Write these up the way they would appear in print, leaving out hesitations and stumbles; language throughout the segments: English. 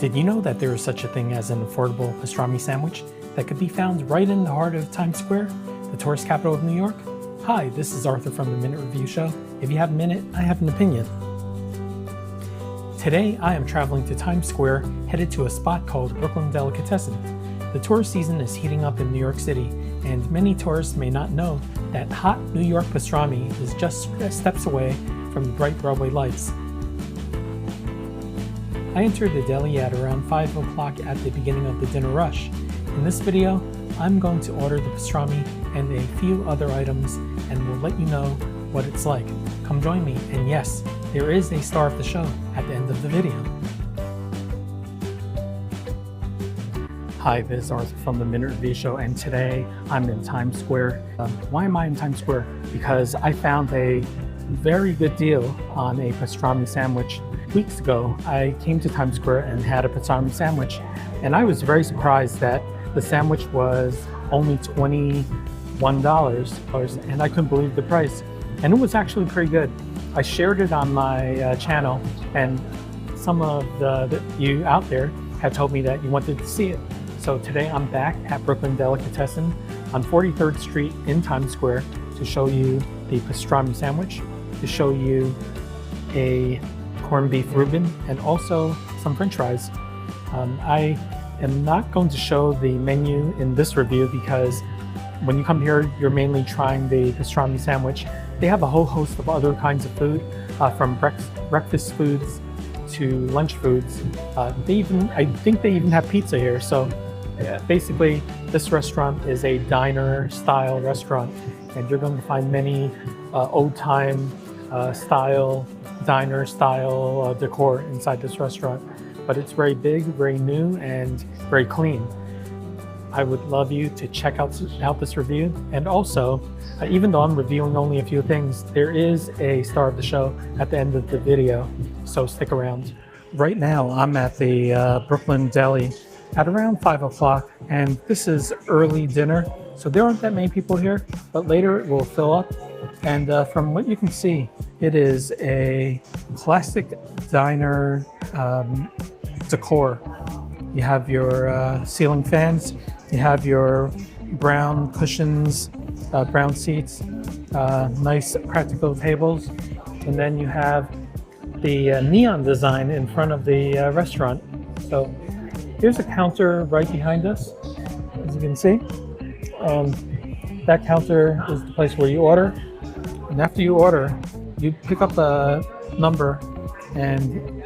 Did you know that there is such a thing as an affordable pastrami sandwich that could be found right in the heart of Times Square, the tourist capital of New York? Hi, this is Arthur from the Minute Review Show. If you have a minute, I have an opinion. Today, I am traveling to Times Square, headed to a spot called Brooklyn Delicatessen. The tourist season is heating up in New York City, and many tourists may not know that hot New York pastrami is just steps away from the bright Broadway lights. I entered the deli at around 5 o'clock at the beginning of the dinner rush. In this video, I'm going to order the pastrami and a few other items, and will let you know what it's like. Come join me, and yes, there is a star of the show at the end of the video. Hi, this is Arthur from the Minute Review Show, and today I'm in Times Square. Why am I in Times Square? Because I found a very good deal on a pastrami sandwich. Weeks ago, I came to Times Square and had a pastrami sandwich, and I was very surprised that the sandwich was only $21, and I couldn't believe the price. And it was actually pretty good. I shared it on my channel, and some of you out there had told me that you wanted to see it. So today I'm back at Brooklyn Delicatessen on 43rd Street in Times Square to show you the pastrami sandwich, to show you a corned beef REUBEN, and also some french fries. I am not going to show the menu in this review because when you come here, you're mainly trying the pastrami sandwich. They have a whole host of other kinds of food, from breakfast foods to lunch foods. I think they even have pizza here. So yeah, basically, this restaurant is a diner-style restaurant, and you're going to find many old-time style, diner-style decor inside this restaurant. But it's very big, very new, and very clean. I would love you to check out this review. And also, even though I'm reviewing only a few things, there is a star of the show at the end of the video, so stick around. Right now, I'm at the Brooklyn Deli at around 5 o'clock, and this is early dinner, so there aren't that many people here, but later it will fill up. And from what you can see, it is a classic diner decor. You have your ceiling fans, you have your brown cushions, brown seats, nice practical tables, and then you have the neon design in front of the restaurant. So here's a counter right behind us, as you can see. That counter is the place where you order. And after you order, you pick up a number and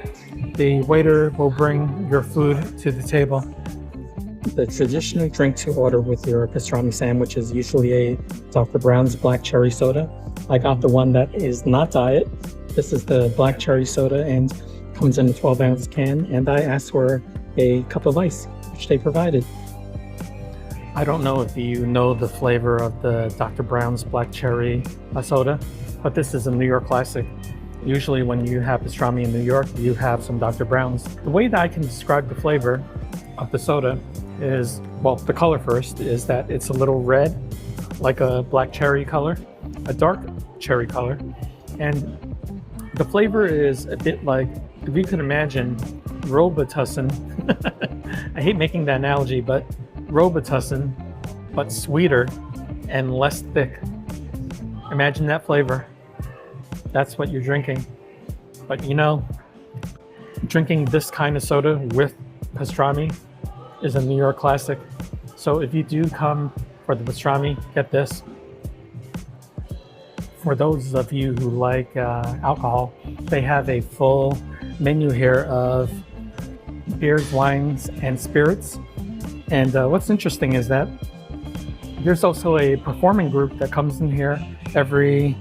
the waiter will bring your food to the table. The traditional drink to order with your pastrami sandwich is usually a Dr. Brown's black cherry soda. I got the one that is not diet. This is the black cherry soda and comes in a 12-ounce can, and I asked for a cup of ice, which they provided. I don't know if you know the flavor of the Dr. Brown's black cherry soda, but this is a New York classic. Usually when you have pastrami in New York, you have some Dr. Brown's. The way that I can describe the flavor of the soda is, well, the color first, is that it's a little red, like a black cherry color, a dark cherry color. And the flavor is a bit like, if you can imagine, Robitussin. I hate making that analogy, but Robitussin, but sweeter and less thick. Imagine that flavor. That's what you're drinking. But you know, drinking this kind of soda with pastrami is a New York classic. So if you do come for the pastrami, get this. For those of you who like alcohol, they have a full menu here of beers, wines, and spirits. And what's interesting is that there's also a performing group that comes in here every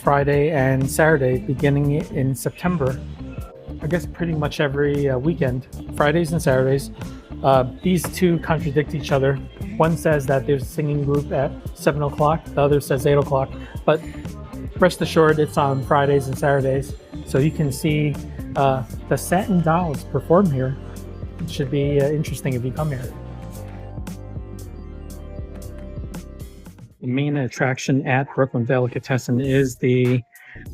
Friday and Saturday beginning in September. I guess pretty much every weekend, Fridays and Saturdays. These two contradict each other. One says that there's a singing group at 7 o'clock, the other says 8 o'clock, but rest assured it's on Fridays and Saturdays. So you can see the Satin Dolls perform here. It should be interesting if you come here. The main attraction at Brooklyn Delicatessen is the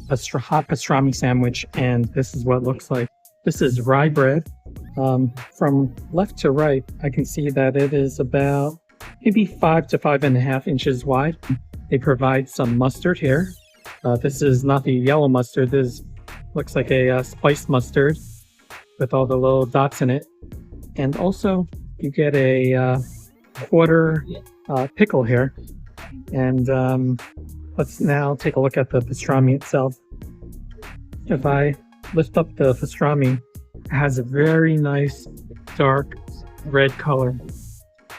hot pastrami sandwich, and this is what it looks like. This is rye bread From left to right, I can see that it is about maybe 5 to 5.5 inches wide. They provide some mustard here. This is not the yellow mustard. This looks like a spiced mustard with all the little dots in it. And also, you get a quarter pickle here. And let's now take a look at the pastrami itself. If I lift up the pastrami, it has a very nice dark red color.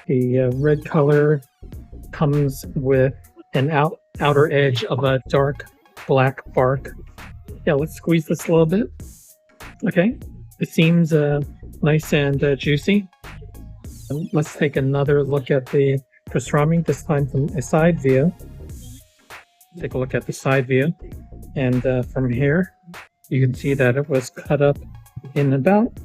The red color comes with an outer edge of a dark black bark. Yeah, let's squeeze this a little bit. Okay, it seems nice and juicy. Let's take another look at the pastrami, this time from a side view. Take a look at the side view. And from here, you can see that it was cut up in about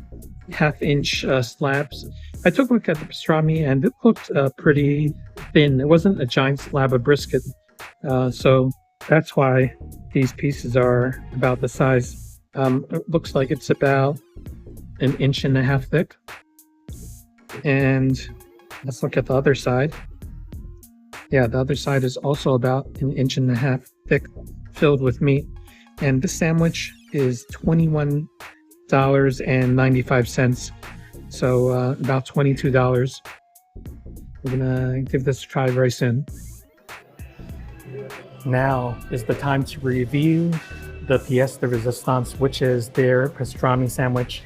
half-inch slabs. I took a look at the pastrami and it looked pretty thin. It wasn't a giant slab of brisket. So that's why these pieces are about the size. It looks like it's about 1.5 inches thick. And let's look at the other side. Yeah, the other side is also about 1.5 inches thick, filled with meat. And this sandwich is $21.95. So about $22. We're gonna give this a try very soon. Now is the time to review the pièce de résistance, which is their pastrami sandwich.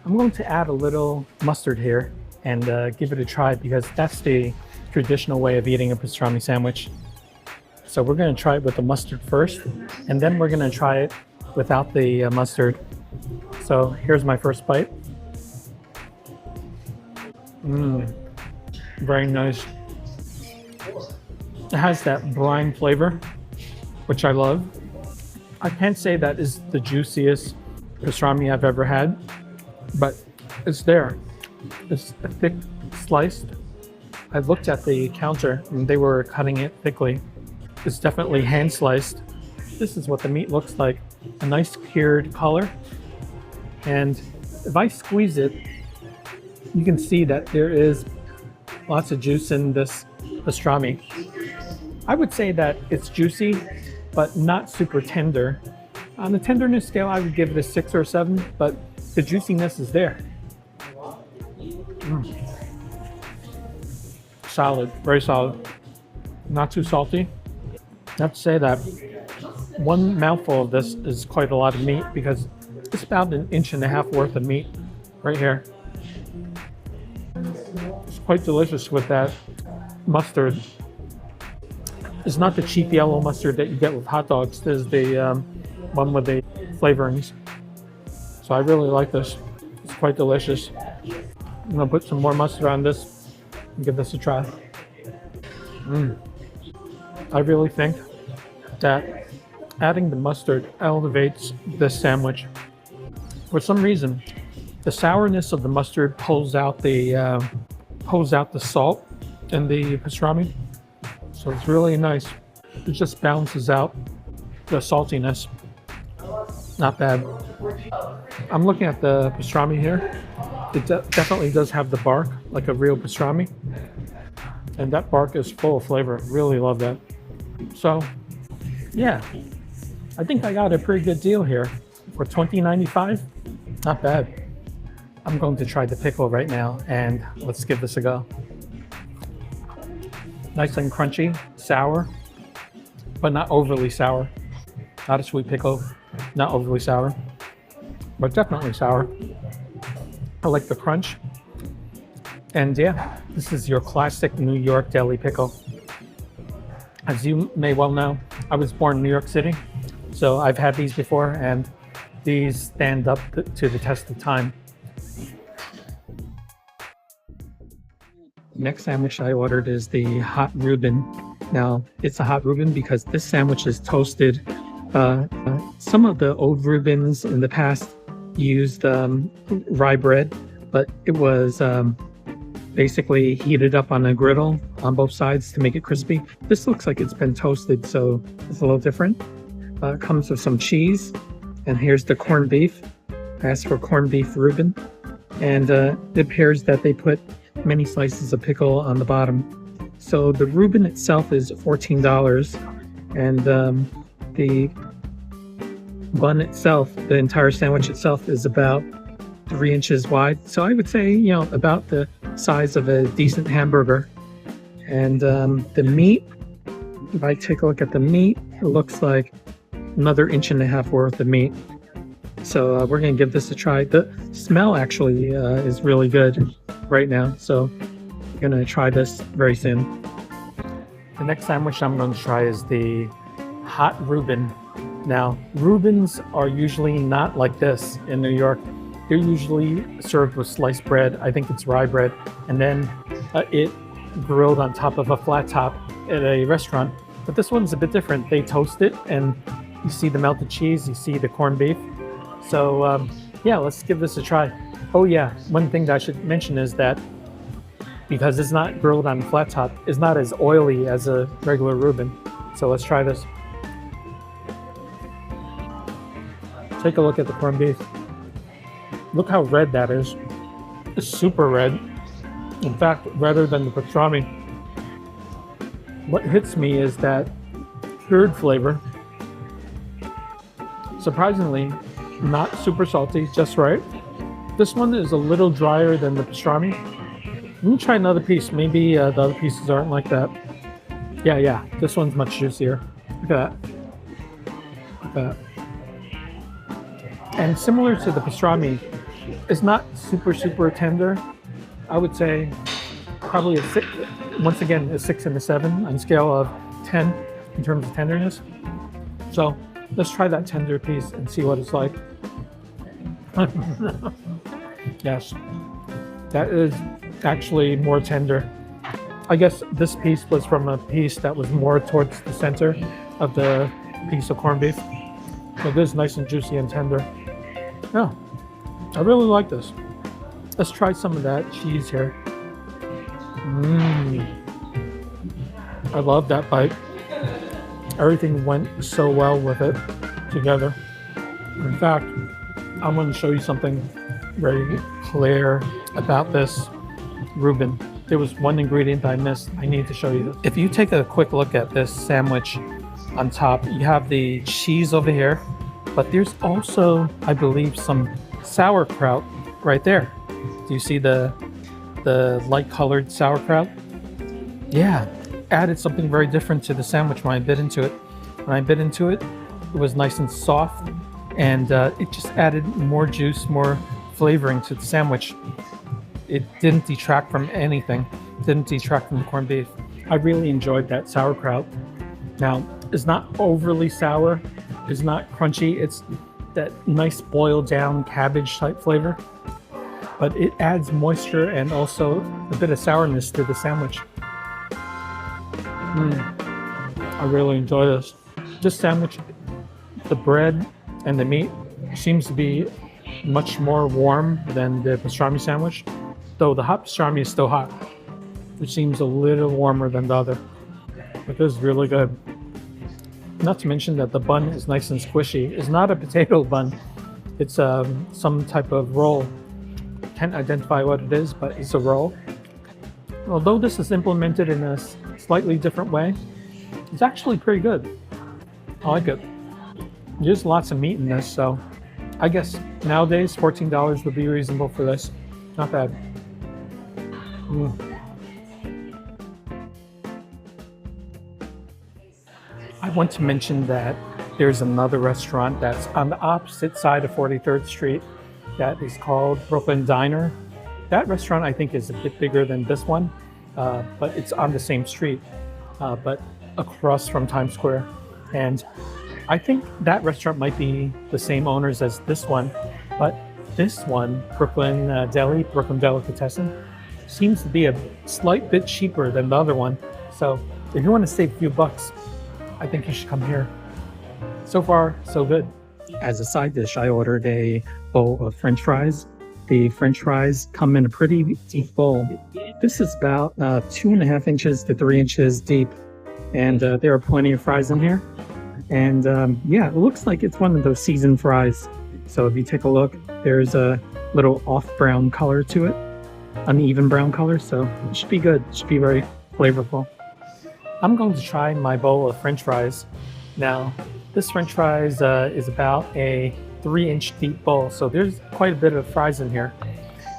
I'm going to add a little mustard here and give it a try because that's the traditional way of eating a pastrami sandwich. So we're going to try it with the mustard first, and then we're going to try it without the mustard. So here's my first bite. Very nice. It has that brine flavor, which I love. I can't say that is the juiciest pastrami I've ever had, but it's there. It's thick sliced. I looked at the counter and they were cutting it thickly. It's definitely hand sliced. This is what the meat looks like. A nice cured color. And if I squeeze it, you can see that there is lots of juice in this pastrami. I would say that it's juicy, but not super tender. On the tenderness scale, I would give it a 6 or 7, but the juiciness is there. Solid, very solid. Not too salty. I have to say that one mouthful of this is quite a lot of meat because it's about 1.5 inches worth of meat right here. It's quite delicious with that mustard. It's not the cheap yellow mustard that you get with hot dogs. This is the one with the flavorings. So I really like this. It's quite delicious. I'm gonna put some more mustard on this and give this a try. I really think that adding the mustard elevates this sandwich. For some reason, the sourness of the mustard pulls out the salt in the pastrami. So it's really nice. It just balances out the saltiness. Not bad. I'm looking at the pastrami here. It definitely does have the bark, like a real pastrami. And that bark is full of flavor. Really love that. So, yeah. I think I got a pretty good deal here. For $20.95, not bad. I'm going to try the pickle right now, and let's give this a go. Nice and crunchy, sour, but not overly sour. Not a sweet pickle, not overly sour, but definitely sour. I like the crunch. And yeah, this is your classic New York deli pickle. As you may well know, I was born in New York City, so I've had these before, and these stand up to the test of time. Next sandwich I ordered is the hot Reuben. Now, it's a hot Reuben because this sandwich is toasted. Some of the old Reubens in the past used rye bread, but it was basically heated up on a griddle on both sides to make it crispy. This looks like it's been toasted, so it's a little different. It comes with some cheese, and here's the corned beef. I asked for corned beef Reuben. And it appears that they put many slices of pickle on the bottom. So the Reuben itself is $14, and the bun itself, the entire sandwich itself, is about 3 inches wide. So I would say, you know, about the size of a decent hamburger. And the meat, if I take a look at the meat, it looks like another 1.5 inches worth of meat. So we're going to give this a try. The smell actually is really good right now. So we're going to try this very soon. The next sandwich I'm going to try is the hot Reuben. Now, Reubens are usually not like this in New York. They're usually served with sliced bread. I think it's rye bread. And then it grilled on top of a flat top at a restaurant. But this one's a bit different. They toast it, and you see the melted cheese, you see the corned beef. So yeah, let's give this a try. Oh yeah, one thing that I should mention is that because it's not grilled on a flat top, it's not as oily as a regular Reuben. So let's try this. Take a look at the corned beef. Look how red that is. It's super red. In fact, redder than the pastrami. What hits me is that cured flavor. Surprisingly, not super salty, just right. This one is a little drier than the pastrami. Let me try another piece. Maybe the other pieces aren't like that. Yeah, this one's much juicier. Look at that. Look at that. And similar to the pastrami, it's not super tender. I would say probably a 6, once again, a 6 and a 7 on a scale of 10 in terms of tenderness. So let's try that tender piece and see what it's like. Yes, that is actually more tender. I guess this piece was from a piece that was more towards the center of the piece of corned beef. So this is nice and juicy and tender. Yeah, I really like this. Let's try some of that cheese here. I love that bite. Everything went so well with it together. In fact, I'm going to show you something very clear about this Reuben. There was one ingredient I missed. I need to show you this. If you take a quick look at this sandwich on top, you have the cheese over here, but there's also, I believe, some sauerkraut right there. Do you see the light colored sauerkraut? Yeah, added something very different to the sandwich when I bit into it. When I bit into it, it was nice and soft, and it just added more juice, more flavoring to the sandwich. It didn't detract from anything. It didn't detract from the corned beef. I really enjoyed that sauerkraut. Now, it's not overly sour. It's not crunchy. It's that nice boiled down cabbage type flavor. But it adds moisture and also a bit of sourness to the sandwich. I really enjoy this. This sandwich, the bread and the meat seems to be much more warm than the pastrami sandwich, though the hot pastrami is still hot. It seems a little warmer than the other, but this is really good. Not to mention that the bun is nice and squishy. It's not a potato bun. It's some type of roll. Can't identify what it is, but it's a roll. Although this is implemented in a slightly different way, it's actually pretty good. I like it. There's lots of meat in this, so I guess nowadays $14 would be reasonable for this. Not bad. I want to mention that there's another restaurant that's on the opposite side of 43rd Street that is called Brooklyn Diner. That restaurant I think is a bit bigger than this one, but it's on the same street, but across from Times Square. And I think that restaurant might be the same owners as this one, but this one, Brooklyn Deli, Brooklyn Delicatessen, seems to be a slight bit cheaper than the other one. So if you want to save a few bucks, I think you should come here. So far, so good. As a side dish, I ordered a bowl of French fries. The French fries come in a pretty deep bowl. This is about 2.5 inches to 3 inches deep. And there are plenty of fries in here. And yeah, it looks like it's one of those seasoned fries. So if you take a look, there's little off brown color to it, uneven brown color, so it should be good. It should be very flavorful. I'm going to try my bowl of French fries. Now, this French fries is about a 3-inch deep bowl, so there's quite a bit of fries in here.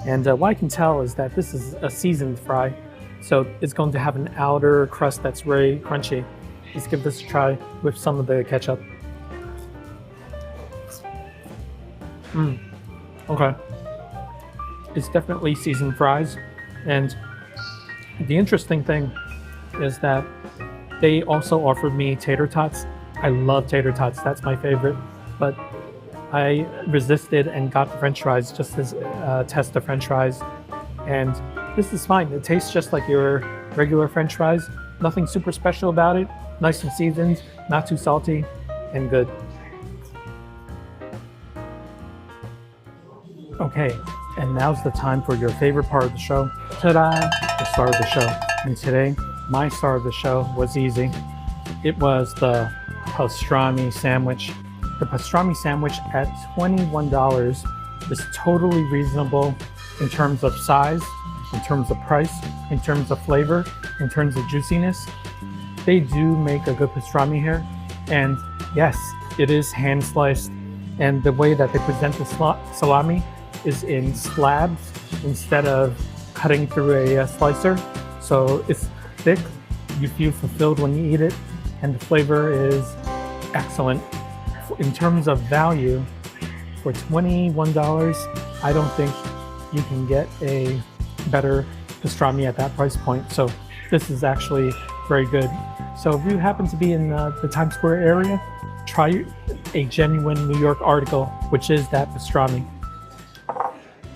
And what I can tell is that this is a seasoned fry, so it's going to have an outer crust that's very crunchy. Let's give this a try with some of the ketchup. Okay. It's definitely seasoned fries, and the interesting thing is that they also offered me tater tots. I love tater tots, that's my favorite, but I resisted and got the French fries just to test the French fries, and this is fine. It tastes just like your regular French fries. Nothing super special about it. Nice and seasoned, not too salty, and good. Okay, and now's the time for your favorite part of the show. Ta-da! The star of the show. And today, my star of the show was easy. It was the pastrami sandwich. The pastrami sandwich at $21 is totally reasonable in terms of size, in terms of price, in terms of flavor, in terms of juiciness. They do make a good pastrami here, and yes, it is hand sliced, and the way that they present the salami is in slabs instead of cutting through a slicer, so it's thick. You feel fulfilled when you eat it, and the flavor is excellent. In terms of value, for $21, I don't think you can get a better pastrami at that price point, so this is actually very good. So if you happen to be in the Times Square area, try a genuine New York article, which is that pastrami.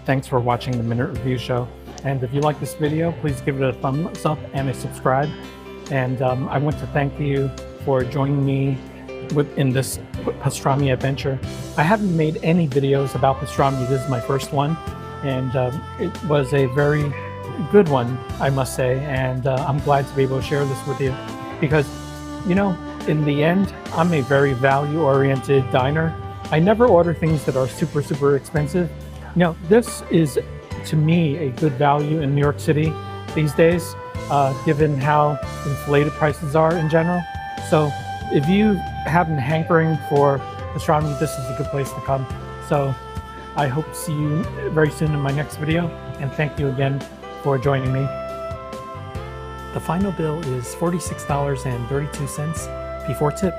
Thanks for watching the Minute Review Show, and if you like this video, please give it a thumbs up and a subscribe. And I want to thank you for joining me in this pastrami adventure. I haven't made any videos about pastrami. This is my first one, and it was a very good one, I must say, and I'm glad to be able to share this with you because, you know, in the end, I'm a very value-oriented diner. I never order things that are super expensive. You know, this is, to me, a good value in New York City these days, given how inflated prices are in general. So if you have a hankering for pastrami, this is a good place to come. So I hope to see you very soon in my next video, and thank you again for joining me. The final bill is $46.32 before tip.